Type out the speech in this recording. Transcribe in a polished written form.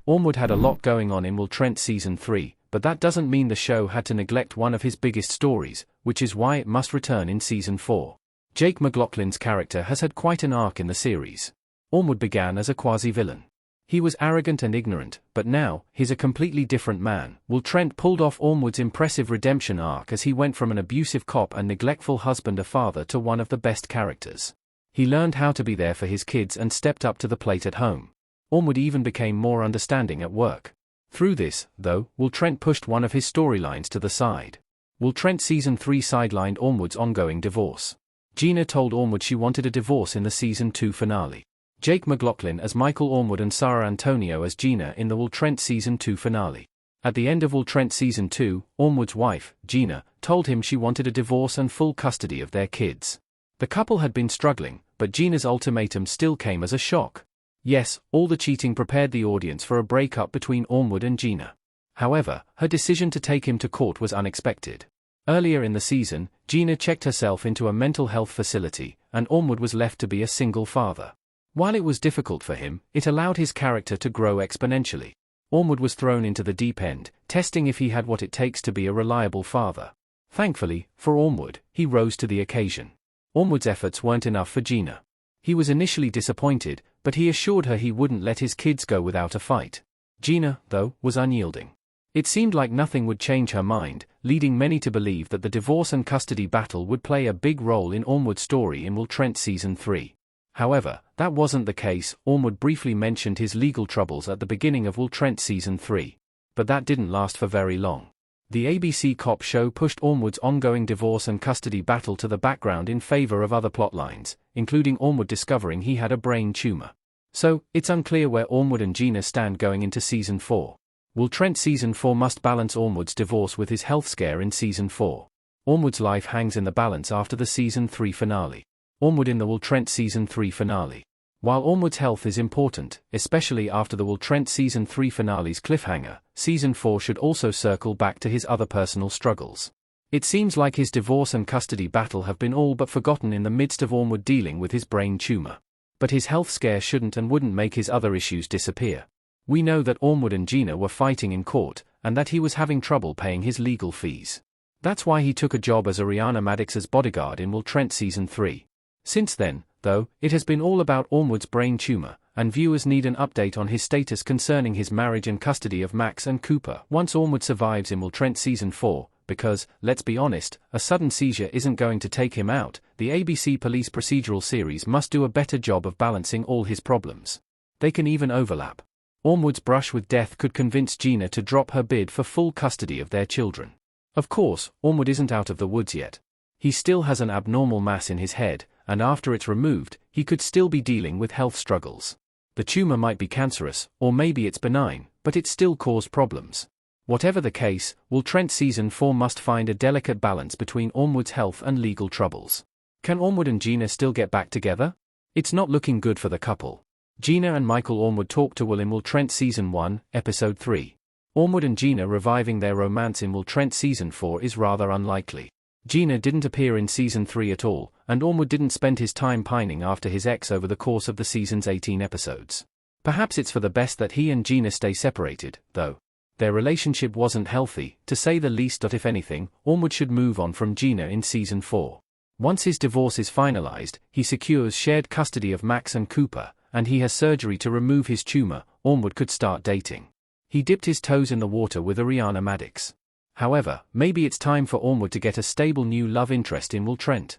Ormewood had a lot going on in Will Trent Season 3, but that doesn't mean the show had to neglect one of his biggest stories, which is why it must return in Season 4. Jake McLaughlin's character has had quite an arc in the series. Ormewood began as a quasi-villain. He was arrogant and ignorant, but now, he's a completely different man. Will Trent pulled off Ormewood's impressive redemption arc as he went from an abusive cop and neglectful husband or father to one of the best characters. He learned how to be there for his kids and stepped up to the plate at home. Ormewood even became more understanding at work. Through this, though, Will Trent pushed one of his storylines to the side. Will Trent Season 3 sidelined Ormewood's ongoing divorce. Gina told Ormewood she wanted a divorce in the Season 2 finale. Jake McLaughlin as Michael Ormewood and Sarah Antonio as Gina in the Will Trent Season 2 finale. At the end of Will Trent Season 2, Ormewood's wife, Gina, told him she wanted a divorce and full custody of their kids. The couple had been struggling, but Gina's ultimatum still came as a shock. Yes, all the cheating prepared the audience for a breakup between Ormewood and Gina. However, her decision to take him to court was unexpected. Earlier in the season, Gina checked herself into a mental health facility, and Ormewood was left to be a single father. While it was difficult for him, it allowed his character to grow exponentially. Ormewood was thrown into the deep end, testing if he had what it takes to be a reliable father. Thankfully, for Ormewood, he rose to the occasion. Ormewood's efforts weren't enough for Gina. He was initially disappointed, but he assured her he wouldn't let his kids go without a fight. Gina, though, was unyielding. It seemed like nothing would change her mind, leading many to believe that the divorce and custody battle would play a big role in Ormewood's story in Will Trent Season 3. However, that wasn't the case. Ormewood briefly mentioned his legal troubles at the beginning of Will Trent Season 3. But that didn't last for very long. The ABC cop show pushed Ormewood's ongoing divorce and custody battle to the background in favor of other plotlines, including Ormewood discovering he had a brain tumor. So, it's unclear where Ormewood and Gina stand going into Season 4. Will Trent Season 4 must balance Ormewood's divorce with his health scare in Season 4. Ormewood's life hangs in the balance after the Season 3 finale. Ormewood in the Will Trent Season 3 finale. While Ormewood's health is important, especially after the Will Trent Season 3 finale's cliffhanger, Season 4 should also circle back to his other personal struggles. It seems like his divorce and custody battle have been all but forgotten in the midst of Ormewood dealing with his brain tumor. But his health scare shouldn't and wouldn't make his other issues disappear. We know that Ormewood and Gina were fighting in court, and that he was having trouble paying his legal fees. That's why he took a job as Ariana Maddox's bodyguard in Will Trent Season 3. Since then, though, it has been all about Ormewood's brain tumor, and viewers need an update on his status concerning his marriage and custody of Max and Cooper once Ormewood survives in Will Trent Season 4, because, let's be honest, a sudden seizure isn't going to take him out. The ABC police procedural series must do a better job of balancing all his problems. They can even overlap. Ormewood's brush with death could convince Gina to drop her bid for full custody of their children. Of course, Ormewood isn't out of the woods yet. He still has an abnormal mass in his head, and after it's removed, he could still be dealing with health struggles. The tumor might be cancerous, or maybe it's benign, but it still caused problems. Whatever the case, Will Trent Season 4 must find a delicate balance between Ormewood's health and legal troubles. Can Ormewood and Gina still get back together? It's not looking good for the couple. Gina and Michael Ormewood talked to Will in Will Trent Season 1, Episode 3. Ormewood and Gina reviving their romance in Will Trent Season 4 is rather unlikely. Gina didn't appear in Season 3 at all, and Ormewood didn't spend his time pining after his ex over the course of the season's 18 episodes. Perhaps it's for the best that he and Gina stay separated, though. Their relationship wasn't healthy, to say the least. If anything, Ormewood should move on from Gina in Season 4. Once his divorce is finalized, he secures shared custody of Max and Cooper, and he has surgery to remove his tumor. Ormewood could start dating. He dipped his toes in the water with Ariana Maddox. However, maybe it's time for Ormewood to get a stable new love interest in Will Trent.